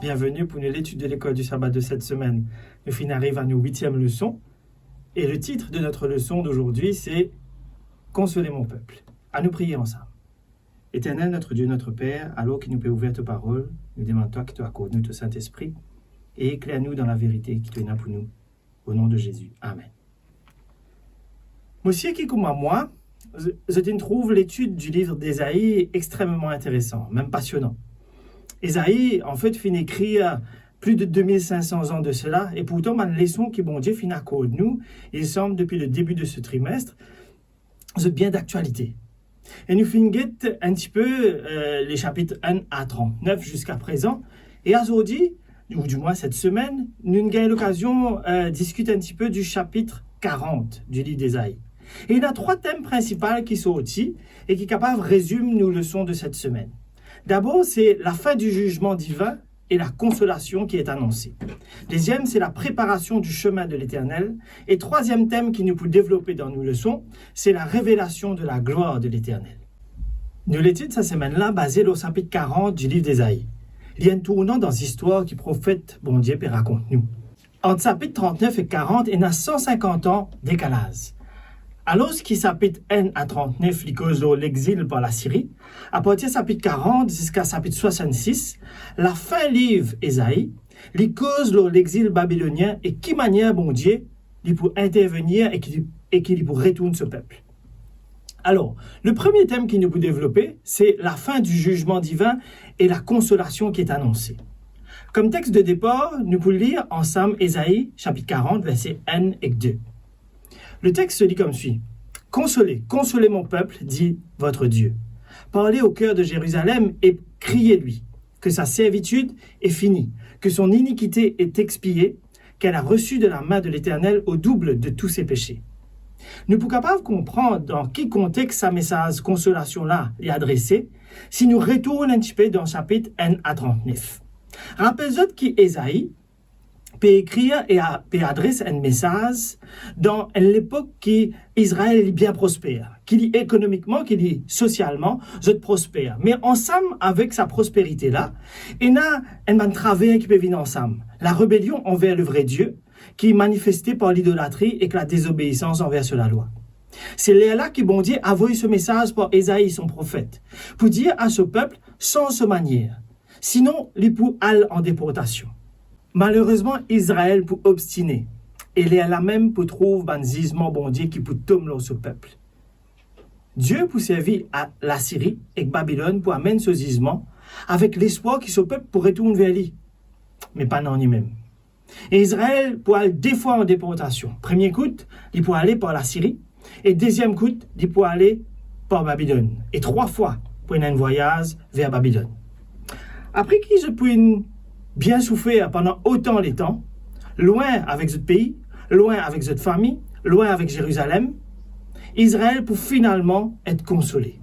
bienvenue pour l'étude de l'école du sabbat de cette semaine. Nous arrivons à nos 8e leçon. Et le titre de notre leçon d'aujourd'hui, c'est « Consoler mon peuple ». À nous prier ensemble. Éternel, notre Dieu, notre Père, alors qu'il nous peut ouvrir ta parole, nous demandons toi que tu accordes nous ton Saint-Esprit et éclaire-nous dans la vérité qui te donne pour nous. Au nom de Jésus. Amen. Monsieur qui, comme moi, je trouve l'étude du livre d'Ésaïe extrêmement intéressant, même passionnant. Ésaïe, en fait, finit écrire plus de 2500 ans de cela, et pourtant, ma leçon qui, bon Dieu, finit à cause de nous, il semble, depuis le début de ce trimestre, c'est bien d'actualité. Et nous finissons un petit peu les chapitres 1 à 39 jusqu'à présent, et aujourd'hui, ou du moins cette semaine, nous avons l'occasion de discuter un petit peu du chapitre 40 du livre d'Ésaïe. Et il y a 3 thèmes principaux qui sont ici et qui, capables, résument nos leçons de cette semaine. D'abord, c'est la fin du jugement divin et la consolation qui est annoncée. Deuxième, c'est la préparation du chemin de l'Éternel. Et troisième thème qui nous peut développer dans nos leçons, c'est la révélation de la gloire de l'Éternel. Nous l'étude cette semaine-là basée au chapitre 40 du livre d'Ésaïe. Il y a un tournant dans l'histoire qui prophète, bon Dieu, et raconte-nous. Entre chapitre 39 et 40, il y a 150 ans décalage. Alors, ce qui chapitre 1 à 39, il cause l'exil par la Syrie, à partir du chapitre 40 jusqu'à chapitre 66, la fin livre Ésaïe, il cause l'exil babylonien et qui manière, bon Dieu, il pour intervenir et qu'il pour retourner ce peuple. Alors, le premier thème qui nous peut développer, c'est la fin du jugement divin et la consolation qui est annoncée. Comme texte de départ, nous pouvons lire ensemble Ésaïe, chapitre 40, versets 1 et 2. Le texte se lit comme suit. « Consolez, consolez mon peuple, dit votre Dieu. Parlez au cœur de Jérusalem et criez-lui que sa servitude est finie, que son iniquité est expiée, qu'elle a reçu de la main de l'Éternel au double de tous ses péchés. » Nous pouvons capables de comprendre dans quel contexte sa message consolation-là est adressé si nous retournons un petit peu dans le chapitre 1 à 39. Rappelez-vous qu'Ésaïe peut écrire et adresse un message dans l'époque qui Israël est bien prospère, qu'il est économiquement, qu'il est socialement, prospère. Mais ensemble avec sa prospérité-là, il y a un travers qui peut venir ensemble. La rébellion envers le vrai Dieu, qui est manifestée par l'idolâtrie et que la désobéissance envers la loi. C'est là que bon Dieu a envoyé ce message par Ésaïe, son prophète, pour dire à ce peuple, sans se manière, sinon les pour aller en déportation. Malheureusement, Israël pour obstiner. Et il est là même pour trouver un gisement bon Dieu qui peut tomber dans ce peuple. Dieu pour servir à la Syrie et Babylone pour amener ce gisement avec l'espoir que ce peuple pourrait retourner vers lui. Mais pas dans lui-même. Et Israël pour aller 2 fois en déportation. Premier coup, il pour aller par la Syrie. Et deuxième coup, il pour aller par Babylone. Et 3 fois pour un voyage vers Babylone. Après qu'ils je puis bien souffrir pendant autant les temps, loin avec ce pays, loin avec cette famille, loin avec Jérusalem, Israël pour finalement être consolé.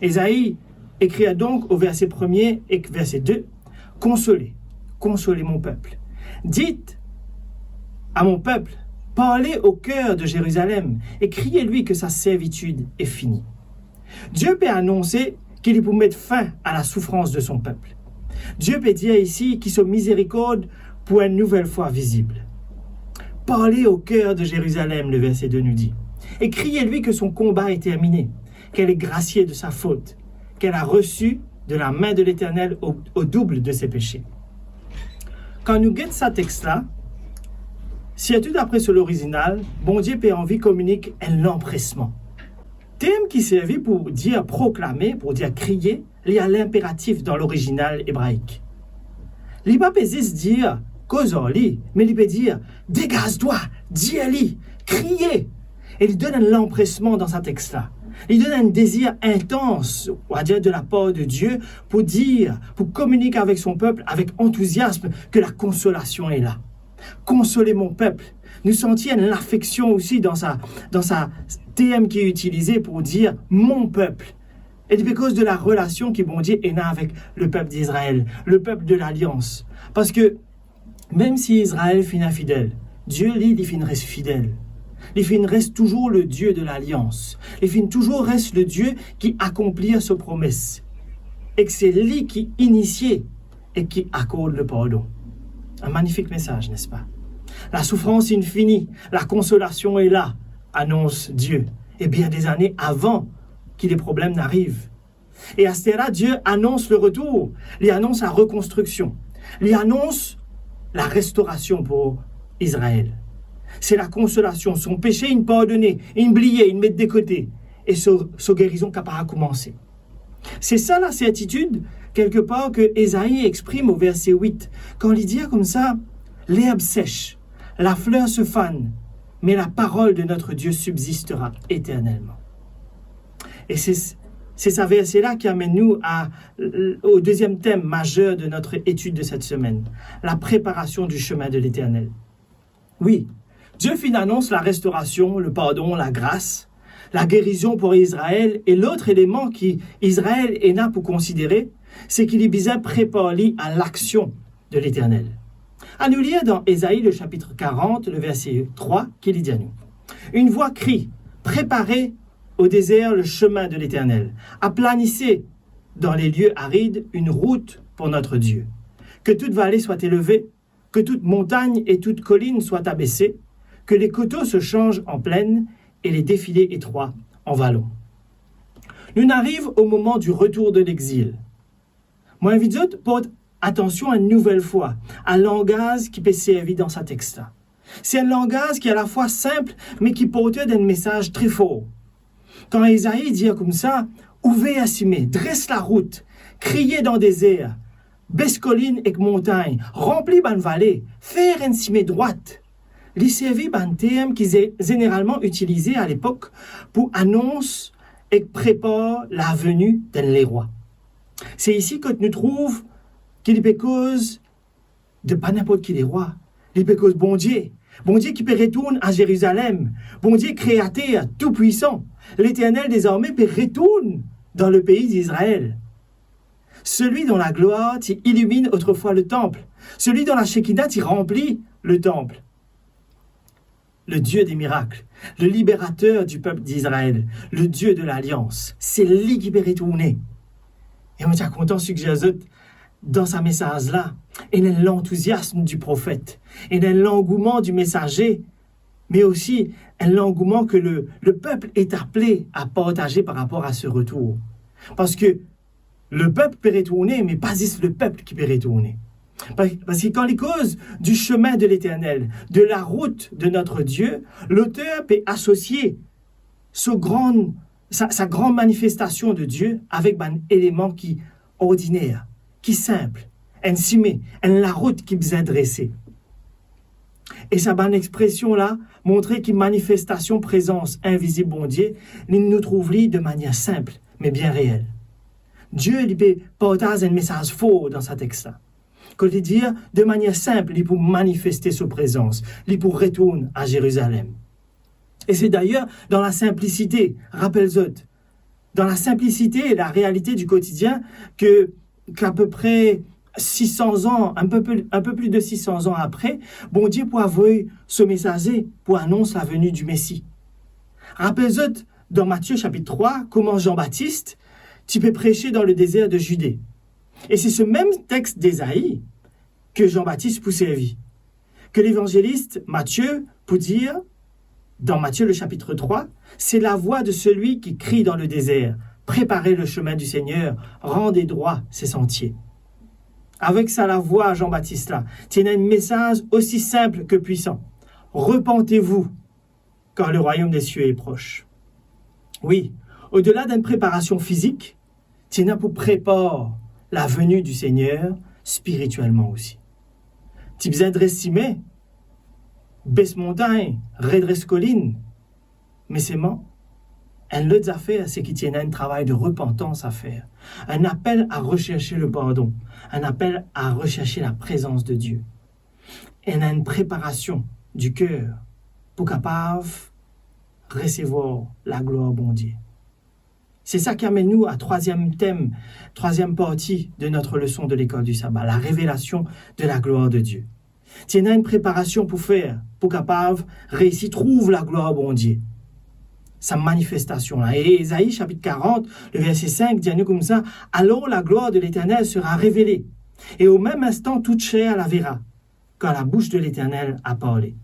Ésaïe écrit donc au verset 1er et verset 2, « Consolez, consolez mon peuple. Dites à mon peuple, parlez au cœur de Jérusalem et criez-lui que sa servitude est finie. » Dieu peut annoncer qu'il est pour mettre fin à la souffrance de son peuple. Dieu peut dire ici qu'il soit miséricorde pour une nouvelle fois visible. Parlez au cœur de Jérusalem, le verset 2 nous dit. Et criez-lui que son combat est terminé, qu'elle est graciée de sa faute, qu'elle a reçu de la main de l'Éternel au double de ses péchés. Quand nous guettons ce texte-là, si tout d'après sur l'original, bon Dieu peut envie communique un empressement. Thème qui servit pour dire proclamer, pour dire crier, il y a l'impératif dans l'original hébraïque. Il ne peut pas juste dire cause en lit, mais il peut dire dégage-toi, dis-le, criez. Et il donne un empressement dans ce texte-là. Il donne un désir intense, on va dire de la part de Dieu, pour dire, pour communiquer avec son peuple avec enthousiasme que la consolation est là. Consoler mon peuple. Nous sentions l'affection aussi dans sa thème qui est utilisé pour dire mon peuple. Et c'est à cause de la relation qui, bon Dieu, est là avec le peuple d'Israël, le peuple de l'Alliance. Parce que même si Israël finit infidèle, Dieu, lui, il reste fidèle. Il reste toujours le Dieu de l'Alliance. Il toujours reste le Dieu qui accomplit ses promesses. Et que c'est lui qui initie et qui accorde le pardon. Un magnifique message, n'est-ce pas? La souffrance infinie, la consolation est là, annonce Dieu, et bien des années avant que les problèmes n'arrivent. Et à ce moment-là, Dieu annonce le retour, il annonce la reconstruction, il annonce la restauration pour Israël. C'est la consolation, son péché, il pardonné, il oublié, il met de côté, et sa guérison capable de commencer. C'est ça la certitude, quelque part, que Ésaïe exprime au verset 8, quand il dit comme ça, « L'herbe sèche, la fleur se fane, mais la parole de notre Dieu subsistera éternellement. » Et c'est ce verset-là qui amène nous au deuxième thème majeur de notre étude de cette semaine, la préparation du chemin de l'Éternel. Oui, Dieu annonce la restauration, le pardon, la grâce, la guérison pour Israël, et l'autre élément qu'Israël est là pour considérer, c'est qu'il est bien préparé à l'action de l'Éternel. À nous lire dans Ésaïe, le chapitre 40, le verset 3, qu'il dit à nous. Une voix crie, préparez au désert le chemin de l'Éternel, aplanissez dans les lieux arides une route pour notre Dieu. Que toute vallée soit élevée, que toute montagne et toute colline soient abaissées, que les coteaux se changent en plaine et les défilés étroits en vallons. Nous arrivons au moment du retour de l'exil. Moi, invite porte attention une nouvelle fois à un langage qui peut servir dans sa texte. C'est un langage qui est à la fois simple, mais qui porte un message très fort. Quand Ésaïe dit comme ça, ouvrez à cimer, dresse la route, criez dans des airs, baisse colline et montagne, remplis ban vallée, faire une cimée droite. Il servit un terme qui est généralement utilisé à l'époque pour annoncer et préparer la venue d'un roi. C'est ici que nous trouvons qu'il est cause de pas n'importe qui les rois. Il est cause bon Dieu qui peut retourner à Jérusalem, bon Dieu créateur, tout puissant. L'Éternel désormais peut retourner dans le pays d'Israël. Celui dont la gloire illumine autrefois le temple, celui dont la Shekinah remplit le temple. Le Dieu des miracles, le libérateur du peuple d'Israël, le Dieu de l'Alliance, c'est lui qui peut retourner. Et on est content ce que Jésus dans sa message-là, et dans l'enthousiasme du prophète, et dans l'engouement du messager, mais aussi l'engouement que le peuple est appelé à partager par rapport à ce retour. Parce que le peuple peut retourner, mais pas juste le peuple qui peut retourner. Parce que quand les causes du chemin de l'Éternel, de la route de notre Dieu, l'auteur peut associer sa grande manifestation de Dieu avec un élément qui est ordinaire, qui est simple, un cimé, la route qui est dressée. Et sa bonne expression-là, montrer qu'une manifestation, présence invisible, bon Dieu, nous trouve de manière simple, mais bien réelle. Dieu, il peut partager un message fort dans sa texte-là. Quand il dit, de manière simple, il peut manifester sa présence, il peut retourner à Jérusalem. Et c'est d'ailleurs dans la simplicité, rappelle-toi, dans la simplicité et la réalité du quotidien qu'à peu près 600 ans, un peu plus de 600 ans après, bon Dieu pour envoyer ce messager pour annoncer la venue du Messie. Rappelle-toi dans Matthieu chapitre 3, comment Jean-Baptiste, tu peux prêcher dans le désert de Judée. Et c'est ce même texte d'Ésaïe que Jean-Baptiste pour servir. Que l'évangéliste Matthieu pour dire, dans Matthieu le chapitre 3, c'est la voix de celui qui crie dans le désert, préparez le chemin du Seigneur, rendez droit ses sentiers. Avec ça, la voix Jean-Baptiste là, tient un message aussi simple que puissant. Repentez-vous, car le royaume des cieux est proche. Oui, au-delà d'une préparation physique, tient pour préparer la venue du Seigneur spirituellement aussi. Tu besoin de restimer, baisse montagne, redresse colline, mais c'est mort. Un autre affaire, c'est qu'il tient un travail de repentance à faire. Un appel à rechercher le pardon. Un appel à rechercher la présence de Dieu. Et une préparation du cœur pour capable recevoir la gloire bon Dieu. C'est ça qui amène nous à troisième thème, troisième partie de notre leçon de l'école du sabbat, la révélation de la gloire de Dieu. Tiens une préparation pour faire, pour capable réussir, trouve la gloire bon Dieu. Sa manifestation-là. Et Ésaïe, chapitre 40, le verset 5, dit à nous comme ça, « Alors la gloire de l'Éternel sera révélée, Et au même instant, toute chair la verra, quand la bouche de l'Éternel a parlé.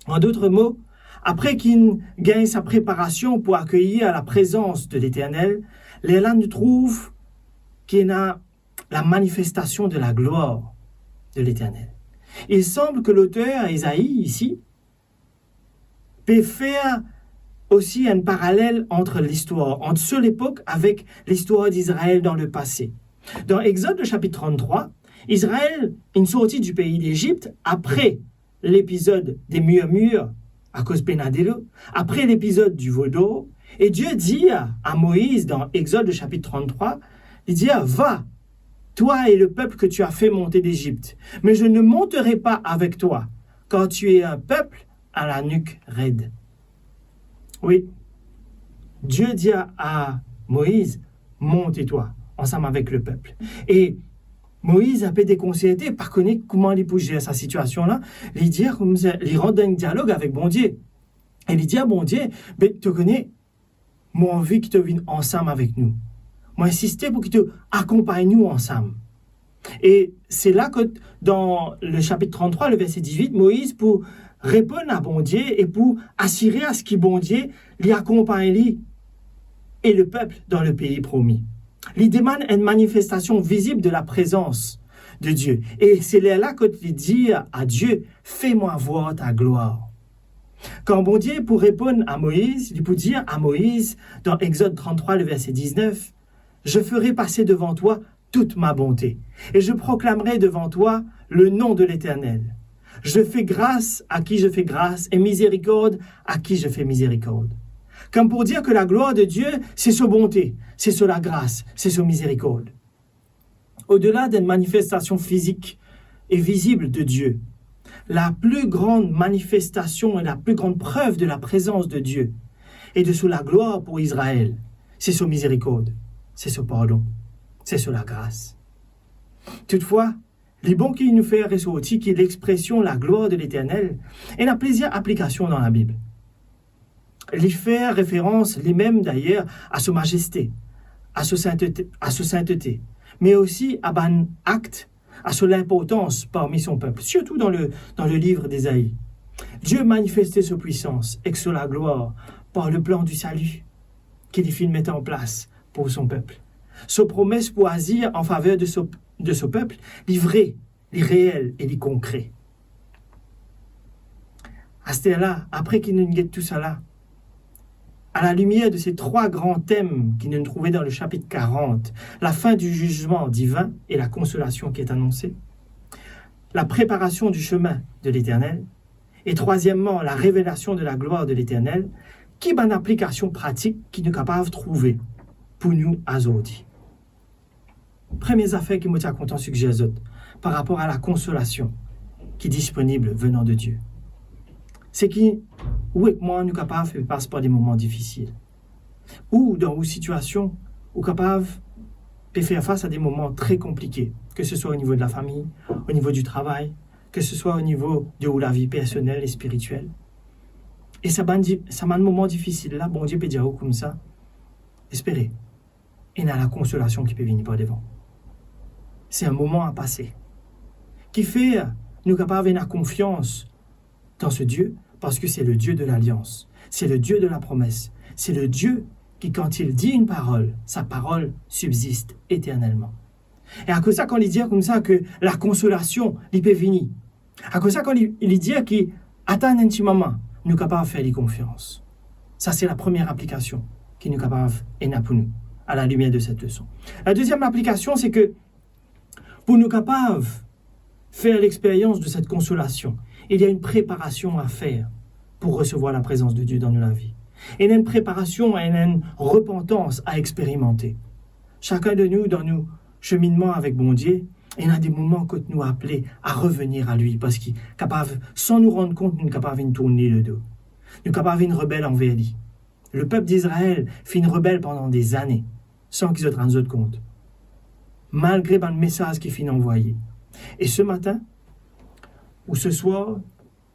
En d'autres mots, après qu'il gagne sa préparation pour accueillir la présence de l'Éternel, là nous trouve qu'il y a la manifestation de la gloire de l'Éternel. Il semble que l'auteur Isaïe, ici, peut faire aussi un parallèle entre l'histoire, entre seule époque avec l'histoire d'Israël dans le passé. Dans Exode chapitre 33, Israël est sorti du pays d'Égypte après l'épisode des murmures à cause Pénadélo, après l'épisode du veau d'or, et Dieu dit à Moïse dans Exode chapitre 33, il dit « Va, toi et le peuple que tu as fait monter d'Égypte, mais je ne monterai pas avec toi, car tu es un peuple à la nuque raide. » Oui, Dieu dit à Moïse, monte et toi, ensemble avec le peuple. Et Moïse a été déconcerté, pas connaître comment il peut gérer sa situation-là. Il dit comme ça, il rentre dans un dialogue avec bon Dieu. Et il dit à bon Dieu, ben, tu connais, moi envie que tu viennes ensemble avec nous. Moi insister pour que tu accompagnes nous ensemble. Et c'est là que dans le chapitre 33, le verset 18, Moïse, pour répondre à bon Dieu et pour assurer à ce que bon Dieu l'y accompagne lui et le peuple dans le pays promis. Il demande une manifestation visible de la présence de Dieu. Et c'est là qu'il dit à Dieu, fais-moi voir ta gloire. Quand bon Dieu, pour répondre à Moïse, il peut dire à Moïse, dans Exode 33, le verset 19, je ferai passer devant toi toute ma bonté, et je proclamerai devant toi le nom de l'Éternel. Je fais grâce à qui je fais grâce, et miséricorde à qui je fais miséricorde. Comme pour dire que la gloire de Dieu, c'est sa bonté, c'est sur la grâce, c'est sa miséricorde. Au-delà d'une manifestation physique et visible de Dieu, la plus grande manifestation et la plus grande preuve de la présence de Dieu et de sous la gloire pour Israël, c'est sa miséricorde, c'est son pardon, c'est sur la grâce. Toutefois, les bons qui nous fait ressortir qui est l'expression la gloire de l'Éternel et la plusieurs applications dans la Bible. Il fait référence lui-même d'ailleurs à sa majesté, à sa sainteté, mais aussi à un acte, à son importance parmi son peuple, surtout dans le livre d'Ésaïe. Dieu manifestait sa puissance et sa gloire par le plan du salut qu'il fit mettre en place pour son peuple. Sa promesse pour agir en faveur de ce peuple, les vrais, les réels et les concrets. À ce là, après qu'il nous guette tout ça là, à la lumière de ces trois grands thèmes qui nous trouvons dans le chapitre 40, la fin du jugement divin et la consolation qui est annoncée, la préparation du chemin de l'Éternel, et troisièmement, la révélation de la gloire de l'Éternel, qui est une application pratique qui nous est capable de trouver pour nous aujourd'hui. Première affaire qui me tient content suggérer par rapport à la consolation qui est disponible venant de Dieu. C'est qui, où est moi, nous capables de passer par des moments difficiles. Ou dans une situation où capables de faire face à des moments très compliqués, que ce soit au niveau de la famille, au niveau du travail, que ce soit au niveau de la vie personnelle et spirituelle. Et ça m'a un moment difficile là, bon Dieu peut dire comme ça, espérez. Et il y a la consolation qui peut venir par devant. C'est un moment à passer. Qui fait nous capables d'avoir confiance dans ce Dieu, parce que c'est le Dieu de l'alliance, c'est le Dieu de la promesse, c'est le Dieu qui, quand il dit une parole, sa parole subsiste éternellement. Et à cause de ça, quand il dit comme ça que la consolation, il peut venir, à cause de ça, quand il dit qu'il attend un petit moment, nous sommes capables de faire confiance. Ça, c'est la première application qui nous est capable de pour nous, à la lumière de cette leçon. La deuxième application, c'est que pour nous capables de faire l'expérience de cette consolation, il y a une préparation à faire pour recevoir la présence de Dieu dans notre vie. Il y a une préparation et une repentance à expérimenter. Chacun de nous, dans nos cheminements avec bon Dieu, il y a des moments que nous appelons à revenir à lui, parce qu'il est capable, sans nous rendre compte, nous sommes capables de tourner le dos. Nous sommes capables de rebelle envers lui. Le peuple d'Israël fait une rebelle pendant des années, sans qu'ils se rendent compte. Malgré le message qu'il finit envoyé. Et ce matin, ou ce soir,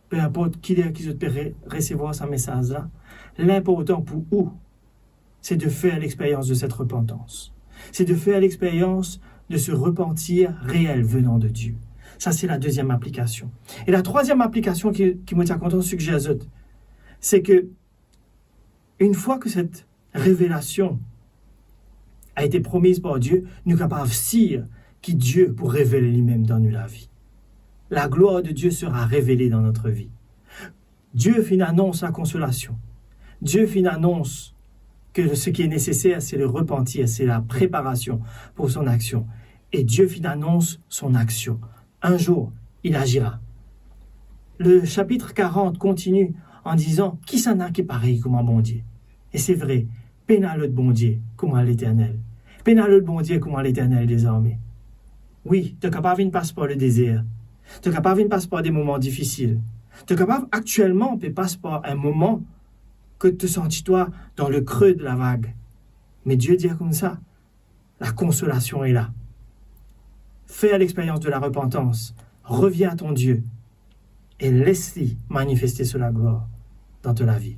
peu importe qui est qui peut recevoir ce message-là, l'important pour vous, c'est de faire l'expérience de cette repentance. C'est de faire l'expérience de ce repentir réel venant de Dieu. Ça, c'est la deuxième application. Et la troisième application qui me tient content suggère, c'est que une fois que cette révélation a été promise par Dieu, nous sommes capables de dire que Dieu pour révéler lui-même dans nous la vie. La gloire de Dieu sera révélée dans notre vie. Dieu fin annonce la consolation. Dieu fin annonce que ce qui est nécessaire, c'est le repentir, c'est la préparation pour son action. Et Dieu fin annonce son action. Un jour, il agira. Le chapitre 40 continue en disant « Qui s'en a qui est pareil comme un bon Dieu ?» Et c'est vrai, pénal de bon Dieu comme à l'Éternel. Pénal de bon Dieu comme à l'Éternel désormais. Oui, tu es capable de passer par le désert. Tu es capable de passer par des moments difficiles. Tu es capable actuellement de passer par un moment que tu te sens toi dans le creux de la vague. Mais Dieu dit comme ça, la consolation est là. Fais l'expérience de la repentance. Reviens à ton Dieu et laisse-lui manifester la gloire dans ta vie.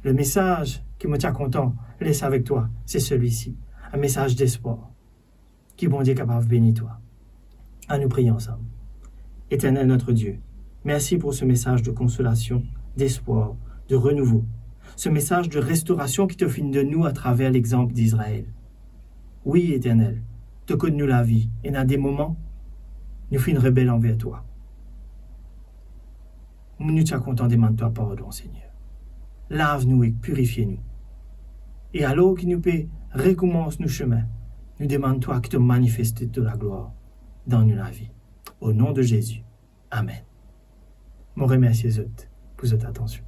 Le message qui me tient content, laisse avec toi, c'est celui-ci. Un message d'espoir. Qui bon Dieu est capable de bénir toi. À nous prier ensemble. Éternel notre Dieu, merci pour ce message de consolation, d'espoir, de renouveau. Ce message de restauration qui te finit de nous à travers l'exemple d'Israël. Oui, Éternel, te connais-nous la vie, et dans des moments, nous finissons rebelles envers toi. Nous sommes contents de demander toi pardon, Seigneur. Lave-nous et purifie-nous. Et alors que nous peut recommencer nos chemins, nous demandons toi que te manifestes de la gloire dans nos vie. Au nom de Jésus. Amen. Mon remercie pour votre attention.